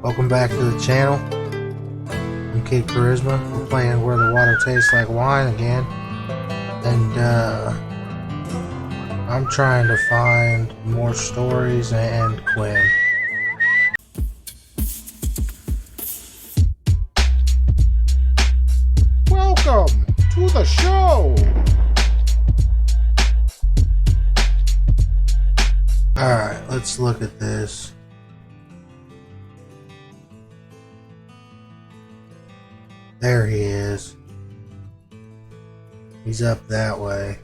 Welcome back to the channel. I'm KIDDKARIZMA. We're playing Where the Water Tastes Like Wine again. And I'm trying to find more stories and Quinn. Welcome to the show! Alright, let's look at this. There he is. He's up that way.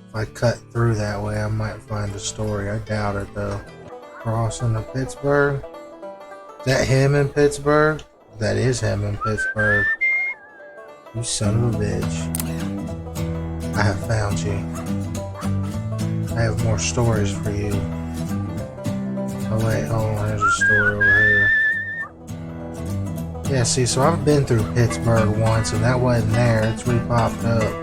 If I cut through that way, I might find a story. I doubt it though. Crossing to Pittsburgh. Is that him in Pittsburgh? That is him in Pittsburgh. You son of a bitch. I have found you. I have more stories for you. Oh wait, hold on. There's a story over here. Yeah, see, so I've been through Pittsburgh once, and that wasn't there. It's re-popped up.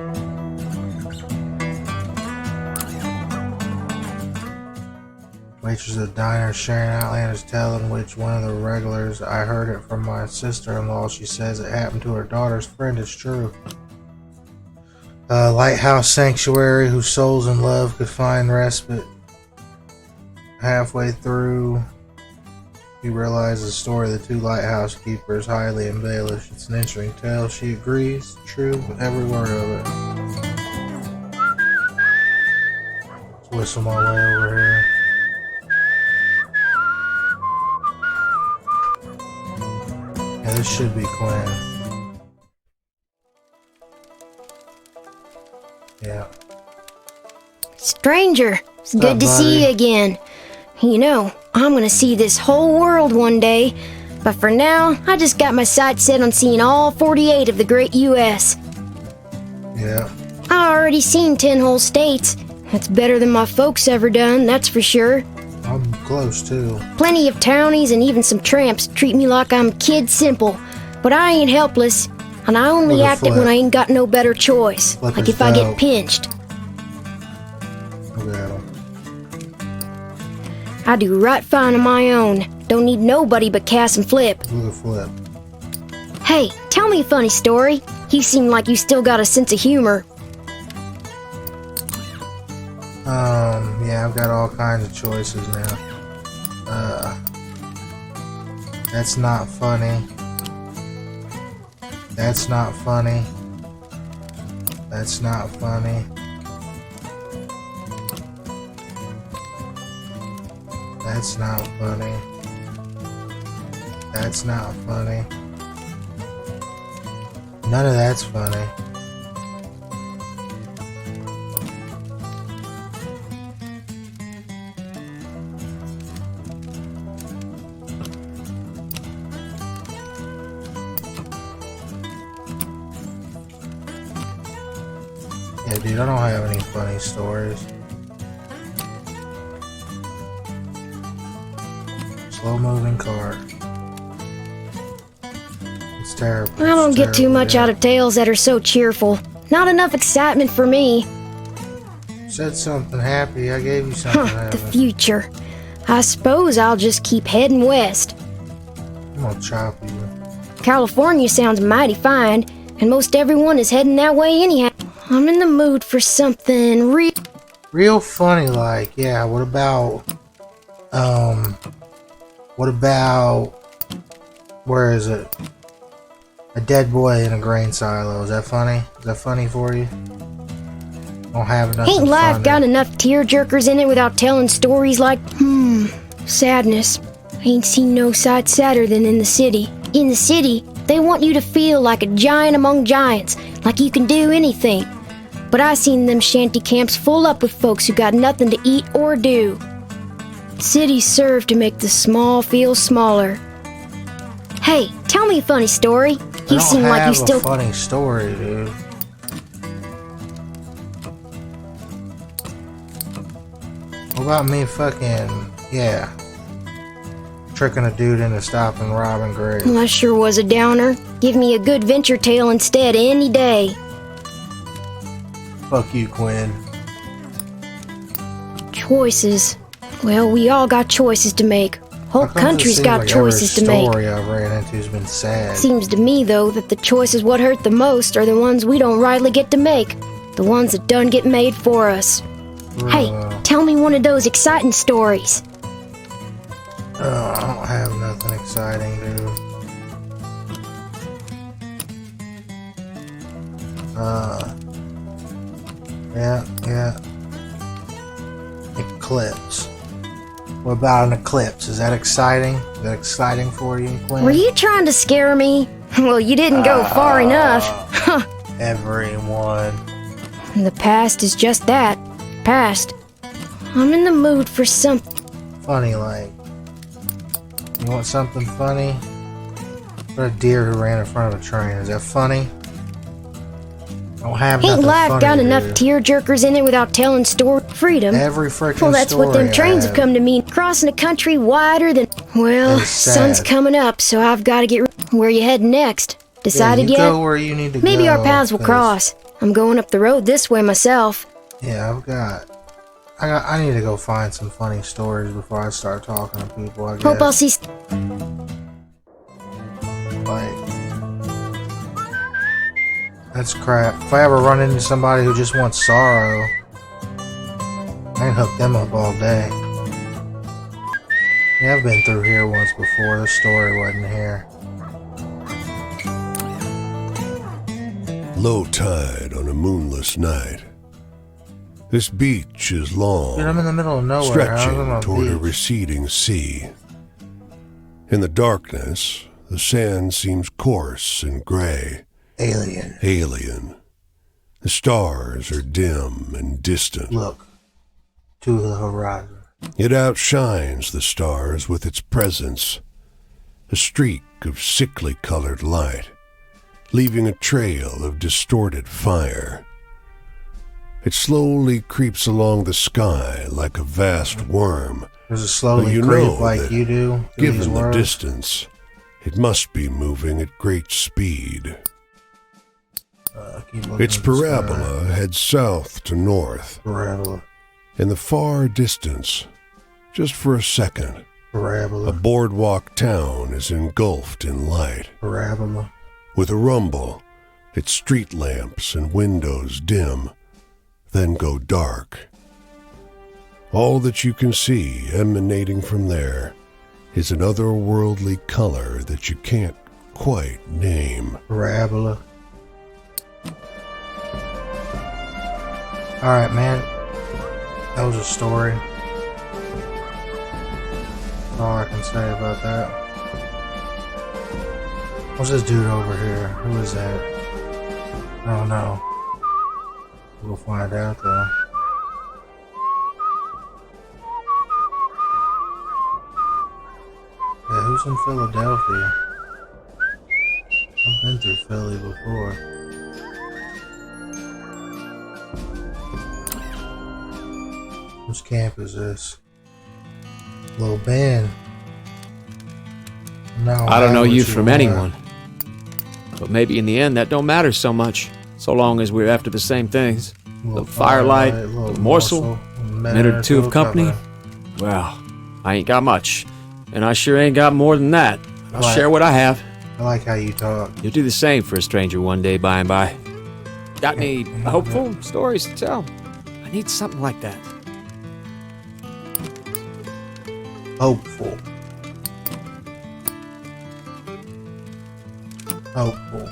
Waitress at the diner sharing outlandish tale in which one of the regulars. I heard it from my sister-in-law. She says it happened to her daughter's friend. It's true. Lighthouse sanctuary whose souls in love could find respite. Halfway through, he realizes the story of the two lighthouse keepers highly embellished. It's an interesting tale. She agrees. True, every word of it. Let's whistle my way over here. Yeah, this should be Quinn. Yeah. Stranger, it's good to see you again. You know, I'm gonna see this whole world one day, but for now, I just got my sights set on seeing all 48 of the great U.S. Yeah. I already seen 10 whole states. That's better than my folks ever done, that's for sure. I'm close too. Plenty of townies and even some tramps treat me like I'm kid simple, but I ain't helpless, and I only act it when I ain't got no better choice, like if I get pinched. Look at him. I do right fine on my own. Don't need nobody but Cass and Flip. Look at Flip. Hey, tell me a funny story. You seem like you still got a sense of humor. Yeah, I've got all kinds of choices now. That's not funny. That's not funny. That's not funny. That's not funny. That's not funny. None of that's funny. Yeah, dude, I don't have any funny stories. Slow-moving cart. It's terrible. I don't get too much out of tales that are so cheerful. Not enough excitement for me. Said something happy. I gave you something happy. The future. I suppose I'll just keep heading west. I'm gonna chop you. California sounds mighty fine, and most everyone is heading that way anyhow. I'm in the mood for something real funny, like, yeah, what about, where is it? A dead boy in a grain silo. Is that funny? Is that funny for you? Don't have enough. Ain't life got enough tear-jerkers in it without telling stories like, sadness. Ain't seen no sight sadder than in the city. In the city, they want you to feel like a giant among giants, like you can do anything. But I seen them shanty camps full up with folks who got nothing to eat or do. Cities serve to make the small feel smaller. Hey, tell me a funny story. You seem like you still. I don't have a funny story, dude. What about me fucking, yeah, tricking a dude into stopping robbing Greg? Well, that sure was a downer. Give me a good venture tale instead any day. Fuck you, Quinn. Choices. Well, we all got choices to make. Whole country's got choices to make. Every story I've ran into has been sad. Seems to me, though, that the choices what hurt the most are the ones we don't rightly get to make. The ones that done get made for us. Hey, tell me one of those exciting stories. I don't have nothing exciting, dude. Yeah. Eclipse. What about an eclipse? Is that exciting? Is that exciting for you, Quinn? Were you trying to scare me? Well, you didn't go far enough. Everyone. The past is just that. Past. I'm in the mood for something funny, like. You want something funny? What a deer who ran in front of a train. Is that funny? Don't have Ain't nothing life funny, got enough dude. tear-jerkers in it without telling story? Freedom. Every freaking Well, that's what them story trains I have come to mean. Crossing a country wider than... Well, It's sun's sad. coming up, so I've got to get... Where you heading next? Decided you yet? Go where you need to Maybe go, our paths will 'cause- cross. I'm going up the road this way myself. Yeah, I need to go find some funny stories before I start talking to people, I guess. Hope I'll see... Like, that's crap. If I ever run into somebody who just wants sorrow, I can hook them up all day. Yeah, I've been through here once before. This story wasn't here. Low tide on a moonless night. This beach is long, Dude, I'm in the middle of nowhere. How's it stretching on a toward a beach? receding sea. In the darkness, the sand seems coarse and gray, Alien. The stars are dim and distant. Look to the horizon. It outshines the stars with its presence, a streak of sickly colored light, leaving a trail of distorted fire. It slowly creeps along the sky like a vast worm. Does it slowly You creep know like that you do? through these Given the words? distance, it must be moving at great speed. Keep looking Its at the sky. parabola heads south to north. Parabola. In the far distance, just for a second, a Parabola. boardwalk town is engulfed in light. Parabola. With a rumble, its street lamps and windows dim, then go dark. All that you can see emanating from there is an otherworldly color that you can't quite name. Parabola. Alright, man. That was a story. That's all I can say about that. What's this dude over here? Who is that? I don't know. We'll find out though. Yeah, who's in Philadelphia? I've been through Philly before. Whose camp is this? Little Ben. No, I don't know what you from want. anyone. But maybe in the end that don't matter so much, so long as we're after the same things. Little firelight, little little morsel, minute or two of company. Well, I ain't got much, and I sure ain't got more than that. I'll Right. share what I have. I like how you talk. You'll do the same for a stranger one day by and by. Got any hopeful stories to tell? I need something like that. Hopeful. Hopeful.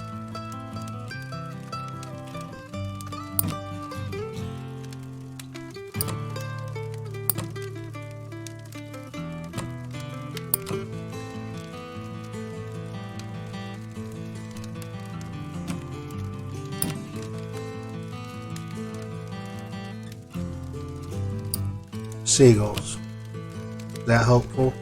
Seagulls. Is that hopeful?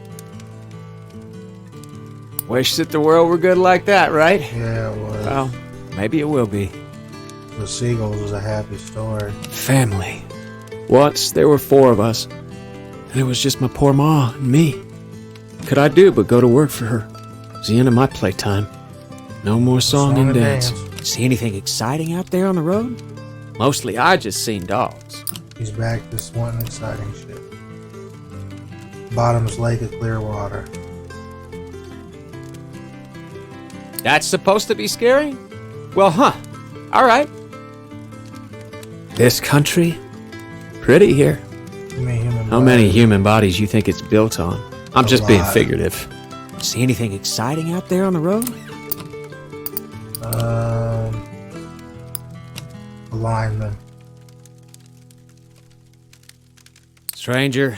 Wish that the world were good like that, right? Yeah, it was. Well, maybe it will be. The Seagulls was a happy story. Family. Once there were 4 of us, and it was just my poor ma and me. Could I do but go to work for her? It was the end of my playtime. No more song and dance. See anything exciting out there on the road? Mostly I just seen dogs. He's back to wanting exciting shit. Bottom's Lake of Clearwater. That's supposed to be scary? Well, alright. This country? Pretty here. How many human bodies you think it's built on? I'm just being figurative. See anything exciting out there on the road? A lineman. Stranger,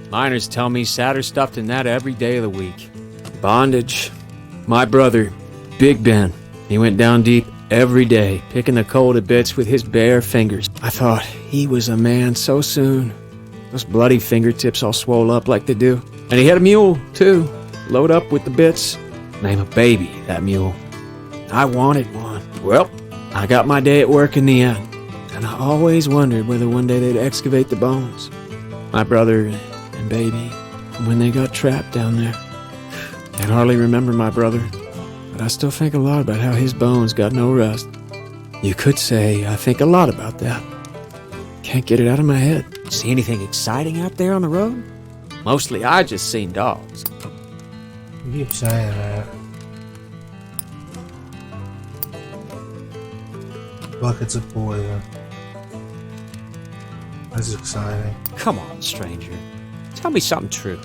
miners tell me sadder stuff than that every day of the week. Bondage. My brother, Big Ben, he went down deep every day, picking the coal to bits with his bare fingers. I thought he was a man so soon. Those bloody fingertips all swole up like they do. And he had a mule, too. Load up with the bits. Name a baby, that mule. I wanted one. Well, I got my day at work in the end. And I always wondered whether one day they'd excavate the bones. My brother and baby, when they got trapped down there. I can hardly remember my brother, but I still think a lot about how his bones got no rest. You could say I think a lot about that. Can't get it out of my head. See anything exciting out there on the road? Mostly I just seen dogs. You keep saying that. Buckets of poison. That's exciting. Come on, stranger. Tell me something true.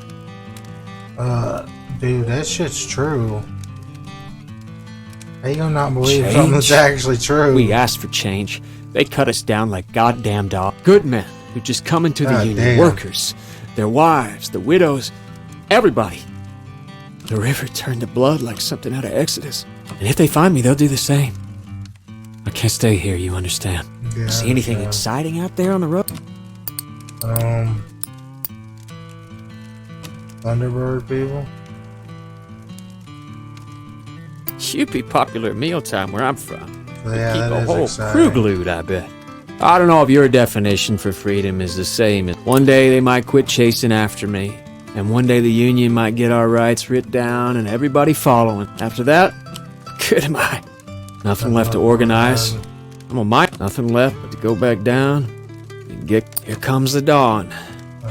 Dude, that shit's true. How you gonna not believe Change? something that's actually true? We asked for change. They cut us down like goddamn dogs. Good men who just come into the union. Damn. Workers, their wives, the widows, everybody. The river turned to blood like something out of Exodus. And if they find me, they'll do the same. I can't stay here, you understand? Yeah, See anything exciting out there on the road? Thunderbird people? You'd be popular at mealtime where I'm from. Yeah, Keep that a is whole exciting. crew glued, I bet. I don't know if your definition for freedom is the same. One day they might quit chasing after me, and one day the union might get our rights writ down and everybody following. After that, good am I. Nothing left to organize. I'm a mine. Nothing left but to go back down and get. Here comes the dawn.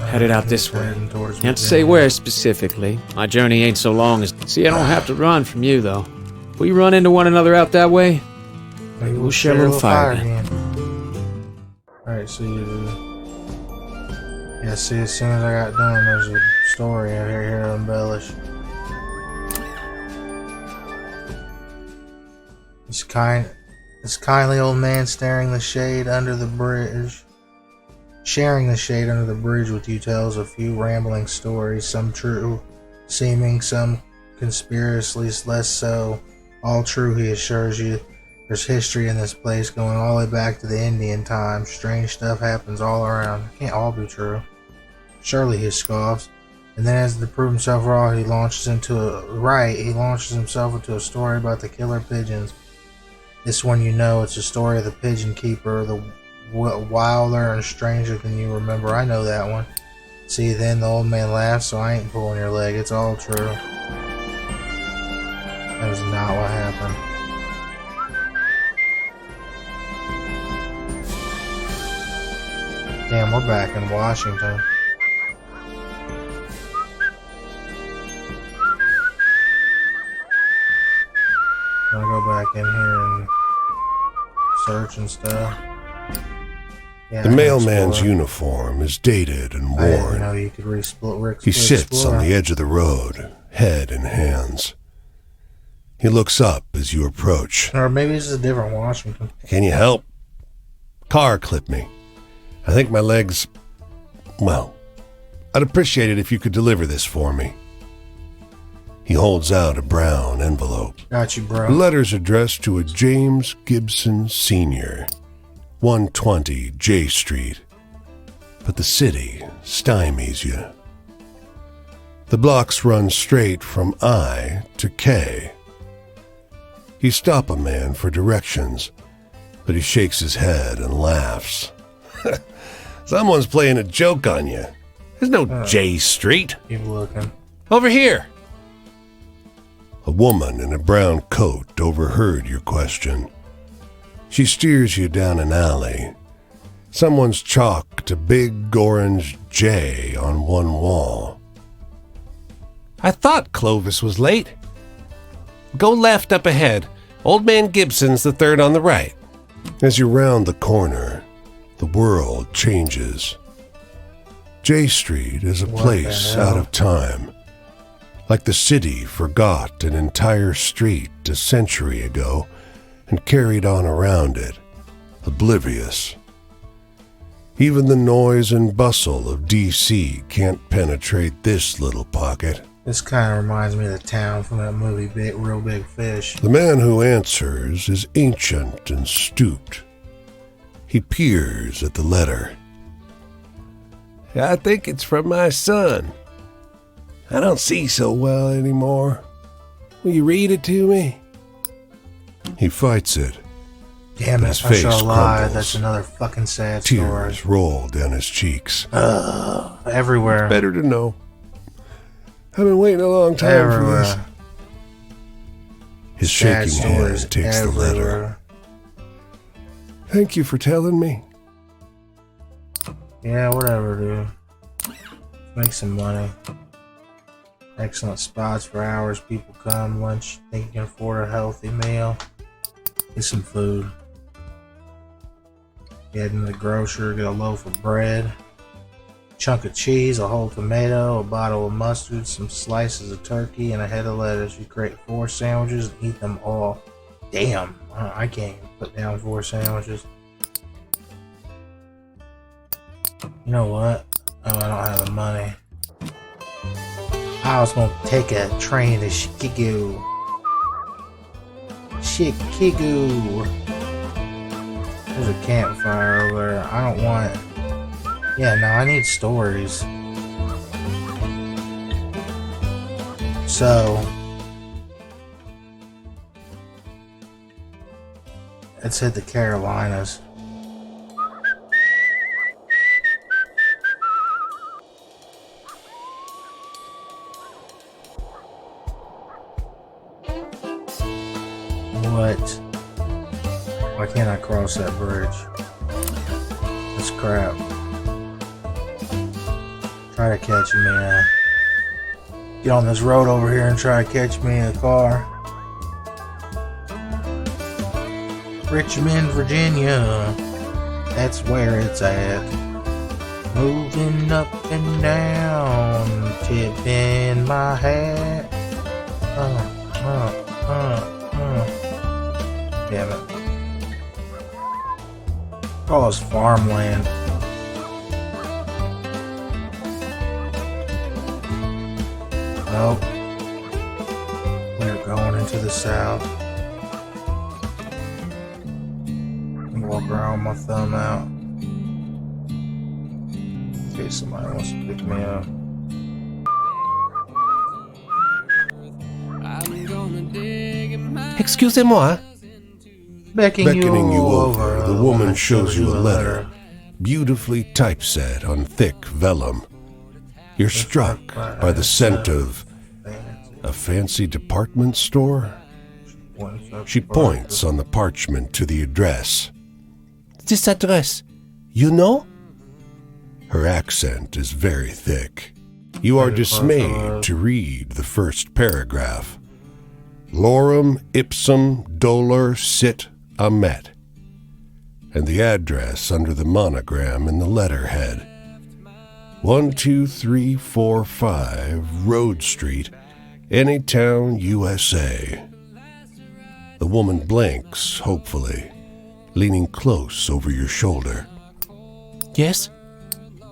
Headed out this way. Can't say where specifically. My journey ain't so long as. See, I don't have to run from you though. If we run into one another out that way, maybe we'll share a little fire again. Alright, so yeah, see, as soon as I got done, there's a story out here to embellish. This kindly old man sharing the shade under the bridge with you tells a few rambling stories, some true seeming, some conspiracially less so. All true, he assures you. There's history in this place going all the way back to the Indian times. Strange stuff happens all around. It can't all be true. Surely, he scoffs. And then as to prove himself wrong, he launches himself into a story about the killer pigeons. This one you know, it's a story of the pigeon keeper, the wilder and stranger than you remember. I know that one. See, then the old man laughs, so I ain't pulling your leg. It's all true. That was not what happened. Damn, we're back in Washington. I'll go back in here and search and stuff. Yeah, the mailman's uniform is dated and I didn't worn. know you could He sits on the edge of the road, head in hands. He looks up as you approach. Or maybe this is a different Washington. Can you help? Car clipped me. I think my legs... Well, I'd appreciate it if you could deliver this for me. He holds out a brown envelope. Got you, bro. The letter's addressed to a James Gibson Sr., 120 J Street. But the city stymies you. The blocks run straight from I to K. You stop a man for directions, but he shakes his head and laughs. Someone's playing a joke on you. There's no J Street. Keep looking. Over here. A woman in a brown coat overheard your question. She steers you down an alley. Someone's chalked a big orange J on one wall. I thought Clovis was late. Go left up ahead. Old Man Gibson's the third on the right. As you round the corner, the world changes. J Street is a place out of time. Like the city forgot an entire street a century ago and carried on around it, oblivious. Even the noise and bustle of D.C. can't penetrate this little pocket. This kind of reminds me of the town from that movie, Real Big Fish. The man who answers is ancient and stooped. He peers at the letter. I think it's from my son. I don't see so well anymore. Will you read it to me? He fights it. Damn it, his I face shall lie. crumbles. That's another fucking sad story. Tears roll down his cheeks. Everywhere. Better to know. I've been waiting a long time for this. His Sad shaking hand stories takes the letter. everywhere. Thank you for telling me. Yeah, whatever, dude. Make some money. Excellent spots for hours people come. Lunch, think you can afford a healthy meal. Get some food. Get into the grocery, get a loaf of bread, chunk of cheese, a whole tomato, a bottle of mustard, some slices of turkey, and a head of lettuce. You create 4 sandwiches and eat them all. Damn, I can't even put down 4 sandwiches. You know what? Oh, I don't have the money. I was gonna take a train to Chicago. There's a campfire over there. I don't want... Yeah, no, I need stories. So... let's hit the Carolinas. What? Why can't I cross that bridge? That's crap. Try to catch me get on this road over here and try to catch me a car. Richmond, Virginia. That's where it's at. Moving up and down, tipping my hat. Damn it. Oh, it's farmland. Nope. We're going into the south. Walk around with my thumb out. In case somebody wants to pick me up. Excusez-moi. Beckoning you over, the woman shows you a letter, beautifully typeset on thick vellum. You're struck by the scent of a fancy department store. She points on the parchment to the address. This address, you know? Her accent is very thick. You are dismayed to read the first paragraph. Lorem ipsum dolor sit amet, and the address under the monogram in the letterhead. 12345 Road Street, Anytown, USA. The woman blinks, hopefully, leaning close over your shoulder. Yes?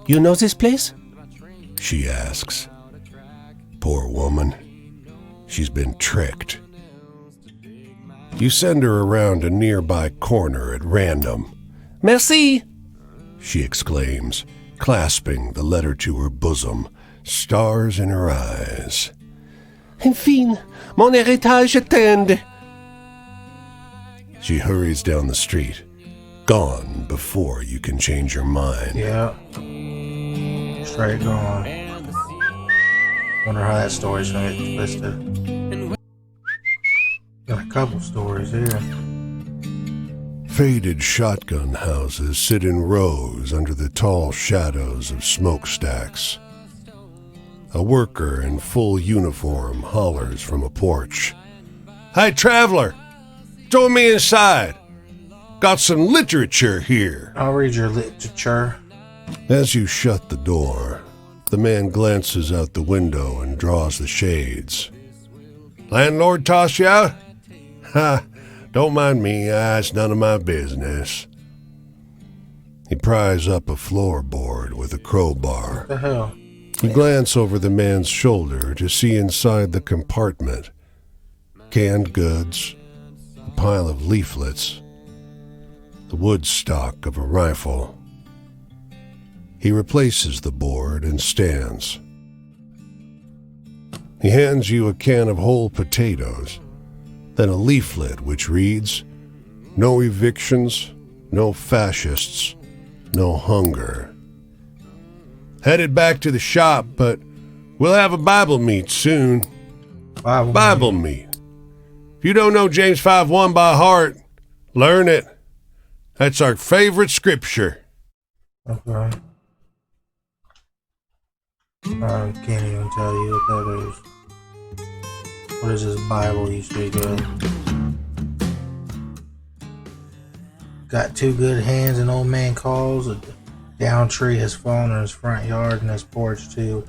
You know this place? She asks. Poor woman. She's been tricked. You send her around a nearby corner at random. Merci! She exclaims, clasping the letter to her bosom, stars in her eyes. Enfin, mon héritage attend. She hurries down the street, gone before you can change your mind. Yeah. Straight gone. Wonder how that story's gonna get twisted. Got a couple stories here. Faded shotgun houses sit in rows under the tall shadows of smokestacks. A worker in full uniform hollers from a porch. "Hey, traveler! Join me inside. Got some literature here." I'll read your literature. As you shut the door, the man glances out the window and draws the shades. "Landlord toss you out? Ha! Don't mind me, it's none of my business." He pries up a floorboard with a crowbar. What the hell? You glance over the man's shoulder to see inside the compartment canned goods, a pile of leaflets, the wood stock of a rifle. He replaces the board and stands. He hands you a can of whole potatoes, then a leaflet which reads, "No evictions, no fascists, no hunger." "Headed back to the shop, but we'll have a Bible meet soon." Bible meet. If you don't know James 5:1 by heart, learn it. That's our favorite scripture. Okay. I can't even tell you what that is. What is this Bible you speak of? Got two good hands, an old man calls. A down tree has fallen in his front yard and his porch too.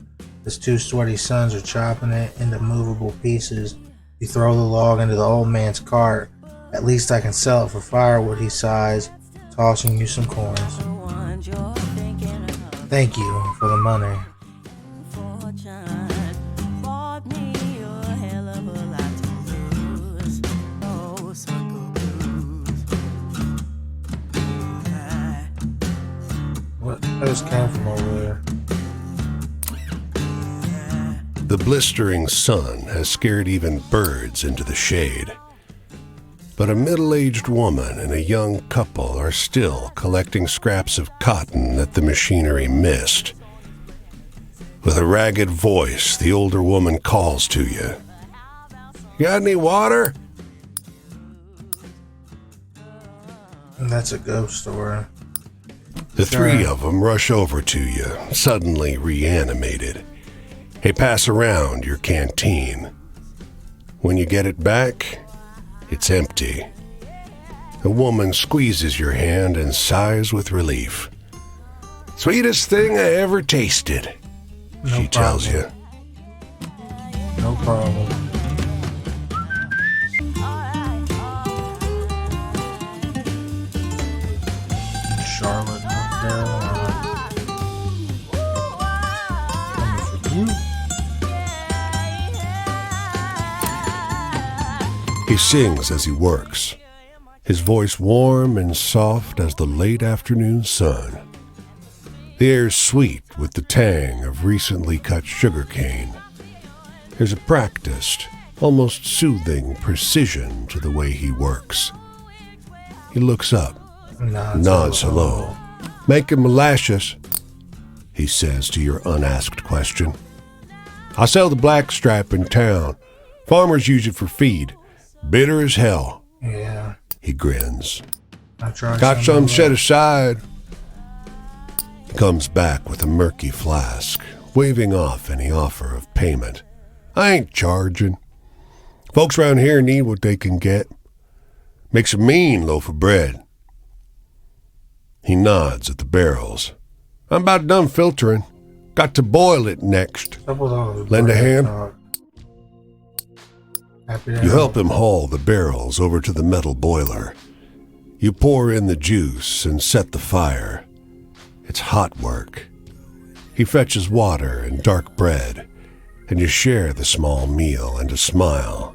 His two sweaty sons are chopping it into movable pieces. You throw the log into the old man's cart. "At least I can sell it for firewood," he sighs, tossing you some coins. "Thank you for the money." What else came from over there? The blistering sun has scared even birds into the shade. But a middle-aged woman and a young couple are still collecting scraps of cotton that the machinery missed. With a ragged voice, the older woman calls to you. "Got any water?" And that's a ghost story. The three of them rush over to you, suddenly reanimated. They pass around your canteen. When you get it back, it's empty. The woman squeezes your hand and sighs with relief. "Sweetest thing I ever tasted," she tells you. No problem. Charlotte, North Carolina. Coming for you. He sings as he works, his voice warm and soft as the late afternoon sun. The air's sweet with the tang of recently cut sugarcane. There's a practiced, almost soothing precision to the way he works. He looks up, nods hello. "Making molasses," he says to your unasked question. "I sell the blackstripe in town. Farmers use it for feed. Bitter as hell." Yeah. He grins. I tried "Got some set aside." He comes back with a murky flask, waving off any offer of payment. "I ain't charging. Folks around here need what they can get. Makes a mean loaf of bread." He nods at the barrels. "I'm about done filtering. Got to boil it next. Lend a hand?" You help him haul the barrels over to the metal boiler. You pour in the juice and set the fire. It's hot work. He fetches water and dark bread, and you share the small meal and a smile.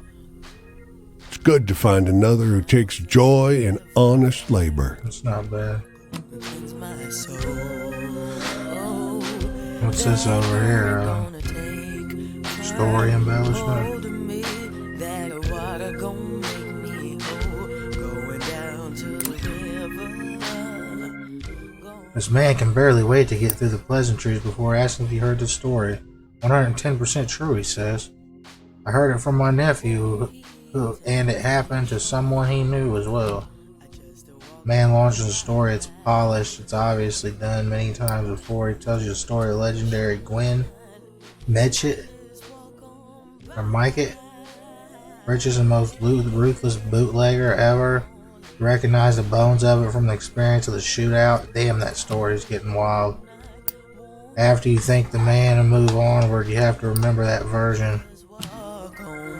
It's good to find another who takes joy in honest labor. It's not bad. What's this over here? Story embellishment? This man can barely wait to get through the pleasantries before asking if he heard the story. 110% true, he says. I heard it from my nephew, and it happened to someone he knew as well. Man launches a story, it's polished, it's obviously done many times before. He tells you the story of legendary Gwen. Mitchett or Mike richest and most ruthless bootlegger ever. You recognize the bones of it from the experience of the shootout. Damn, that story is getting wild. After you thank the man and move onward, you have to remember that version.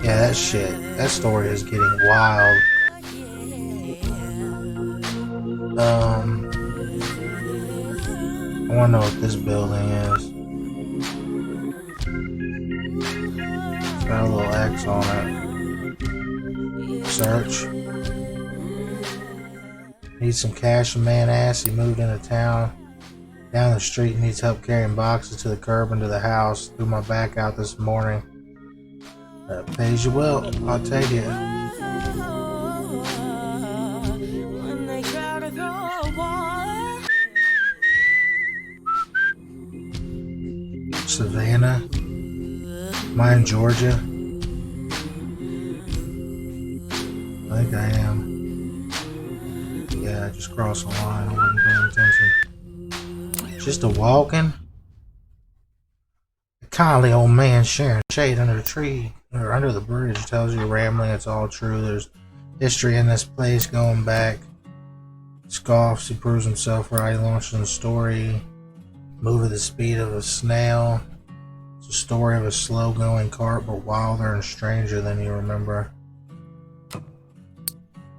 Yeah, that shit. That story is getting wild. I wanna know what this building is. It's got a little X on it. Search. Needs some cash, a man asked. He moved into town. Down the street, needs help carrying boxes to the curb and to the house. Threw my back out this morning. Pays you well. I'll take it. Savannah. Am I in Georgia? I think I am. Yeah, I just crossed the line. I wasn't paying attention. Just a walking. A kindly old man sharing shade under the tree or under the bridge tells you rambling. It's all true. There's history in this place going back. Scoffs. He proves himself right. He launches a story. Move at the speed of a snail. It's a story of a slow-going cart, but wilder and stranger than you remember.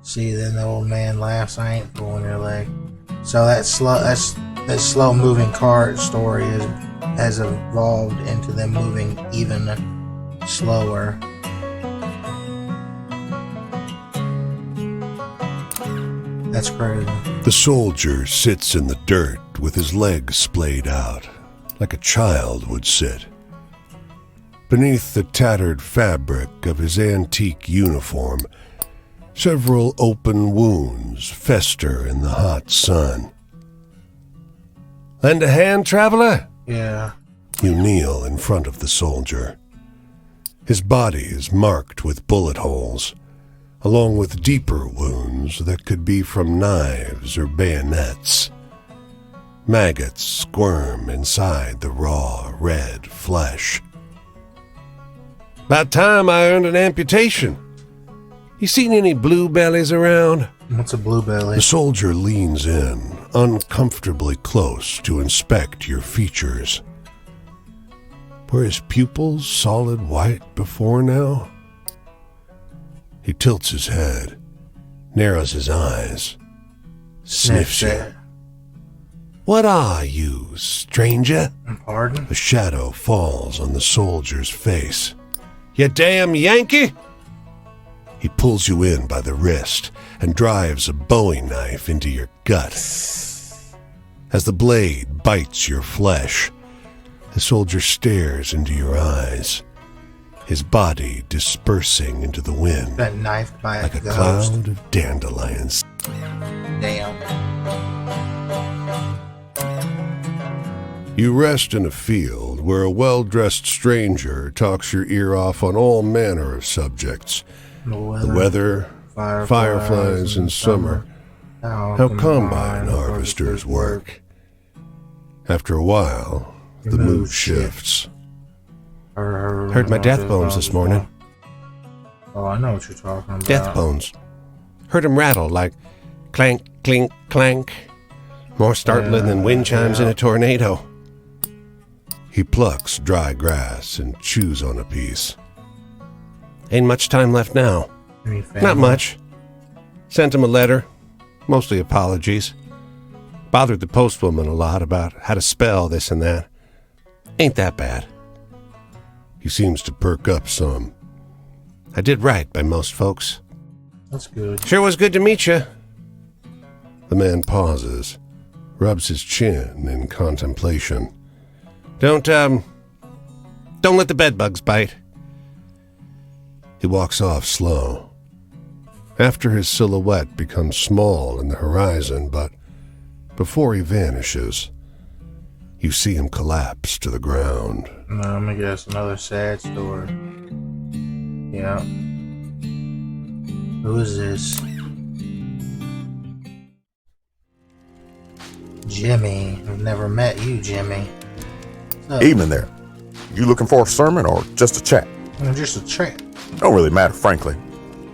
See, then the old man laughs. I ain't pulling your leg. So that slow-moving cart story has evolved into them moving even slower. That's crazy. The soldier sits in the dirt with his legs splayed out, like a child would sit. Beneath the tattered fabric of his antique uniform, several open wounds fester in the hot sun. Lend a hand, traveler? Yeah. You kneel in front of the soldier. His body is marked with bullet holes, along with deeper wounds that could be from knives or bayonets. Maggots squirm inside the raw, red flesh. About time I earned an amputation. You seen any bluebellies around? What's a bluebelly? The soldier leans in, uncomfortably close to inspect your features. Were his pupils solid white before now? He tilts his head, narrows his eyes, sniffs you. What are you, stranger? Pardon? A shadow falls on the soldier's face. You damn Yankee! He pulls you in by the wrist and drives a bowie knife into your gut. As the blade bites your flesh, the soldier stares into your eyes, his body dispersing into the wind Got knifed by like a ghost. cloud of dandelions. Damn. You rest in a field where a well-dressed stranger talks your ear off on all manner of subjects. The weather, fireflies in summer, how combine harvesters work. After a while, the mood shifts. Heard my death bones this morning. Oh, I know what you're talking about. Death bones. Heard 'em rattle like clank, clink, clank. More startling than wind chimes in a tornado. He plucks dry grass and chews on a piece. Ain't much time left now. Not much. Sent him a letter. Mostly apologies. Bothered the postwoman a lot about how to spell this and that. Ain't that bad. He seems to perk up some. I did right by most folks. That's good. Sure was good to meet you. The man pauses, rubs his chin in contemplation. Don't let the bedbugs bite. He walks off slow. After his silhouette becomes small in the horizon, but before he vanishes, you see him collapse to the ground. No, let me guess, another sad story. Yeah. Who is this? Jimmy. I've never met you, Jimmy. Evening there. You looking for a sermon or just a chat? Just a chat. Don't really matter, frankly.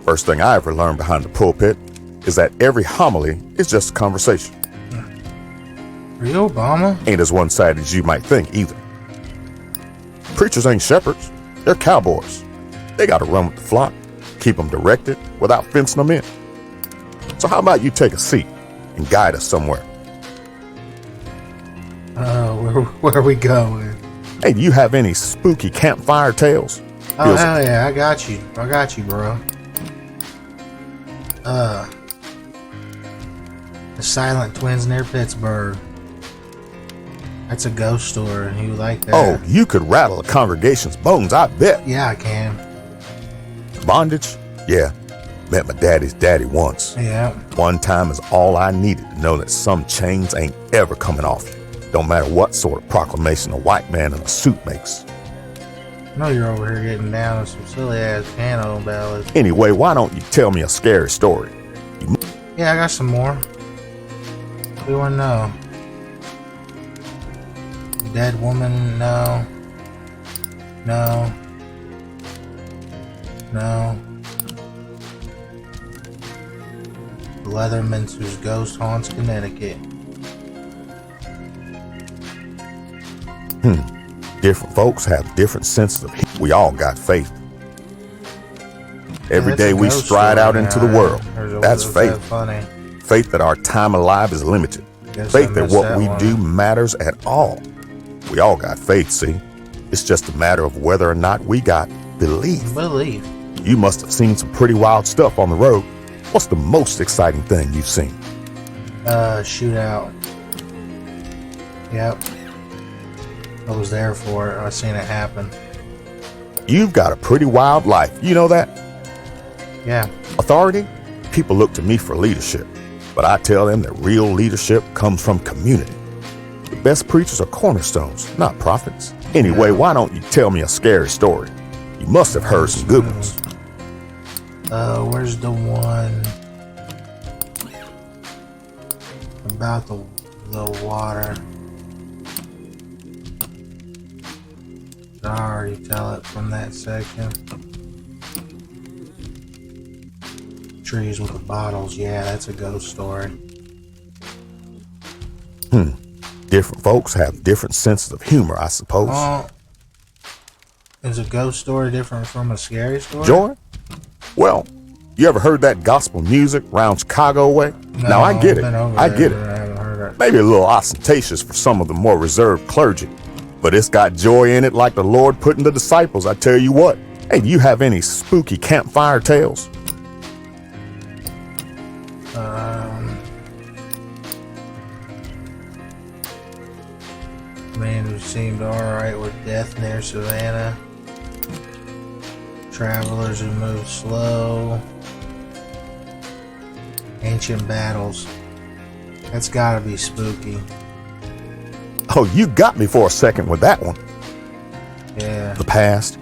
First thing I ever learned behind the pulpit is that every homily is just a conversation. Are you Obama? Ain't as one-sided as you might think either. Preachers ain't shepherds, they're cowboys. They gotta run with the flock, keep them directed without fencing them in. So how about you take a seat and guide us somewhere? Where are we going? Hey, do you have any spooky campfire tales? Oh, hell yeah, I got you, bro. The Silent Twins near Pittsburgh. That's a ghost story. You like that? Oh, you could rattle a congregation's bones, I bet. Yeah, I can. Bondage? Yeah. Met my daddy's daddy once. Yeah. One time is all I needed to know that some chains ain't ever coming off you. Don't matter what sort of proclamation a white man in a suit makes. I know you're over here getting down with some silly-ass piano ballads. Anyway, why don't you tell me a scary story? Yeah, I got some more. What do you want to know? Dead woman? No. No. No. Leatherman's whose ghost haunts Connecticut. Different folks have different senses of we all got faith. Every day we stride out into the world. That's faith. Faith that our time alive is limited. Faith that what we do matters at all. We all got faith, see? It's just a matter of whether or not we got belief. You must have seen some pretty wild stuff on the road. What's the most exciting thing you've seen? Shootout. Yep. I was there for it. I seen it happen. You've got a pretty wild life. You know that? Yeah. Authority? People look to me for leadership. But I tell them that real leadership comes from community. The best preachers are cornerstones, not prophets. Anyway, why don't you tell me a scary story? You must have heard some good ones. Where's the one about the water? Did I already tell it from that section? Trees with the bottles. Yeah, that's a ghost story. Different folks have different senses of humor, I suppose. Is a ghost story different from a scary story? Joy? Well, you ever heard that gospel music round Chicago way? No, now I get it. I get I it. haven't heard it. Maybe a little ostentatious for some of the more reserved clergy. But it's got joy in it like the Lord put in the disciples, I tell you what. Hey, do you have any spooky campfire tales? Man who seemed alright with death near Savannah. Travelers who move slow. Ancient battles. That's gotta be spooky. Oh, you got me for a second with that one. Yeah. The past?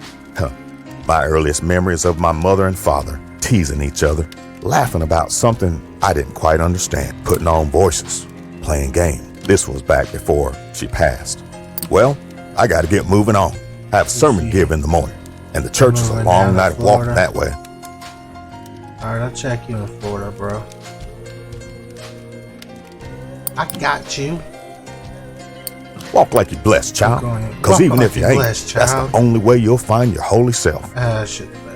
My earliest memories of my mother and father teasing each other, laughing about something I didn't quite understand, putting on voices, playing games. This was back before she passed. Well, I gotta get moving on. I have a sermon to give in the morning, and the church is a long night of walking that way. Alright, I'll check you in Florida, bro. I got you. Walk like you're blessed, child. Because even if you ain't, that's the only way you'll find your holy self. Shit, man.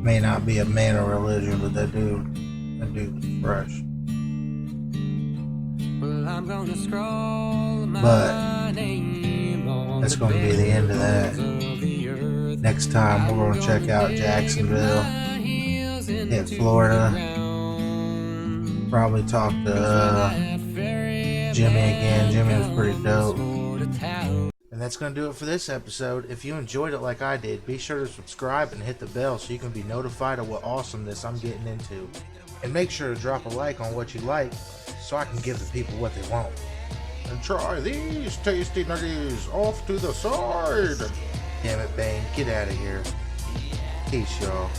May not be a man of religion, but that dude was fresh. But that's going to be the end of that. Next time we're going to check out Jacksonville, hit Florida, probably talk to Jimmy again. Jimmy was pretty dope. And that's going to do it for this episode. If you enjoyed it like I did, be sure to subscribe and hit the bell so you can be notified of what awesomeness I'm getting into. And make sure to drop a like on what you like so I can give the people what they want. And try these tasty nuggets off to the side. Damn it, Bane. Get out of here. Peace, y'all.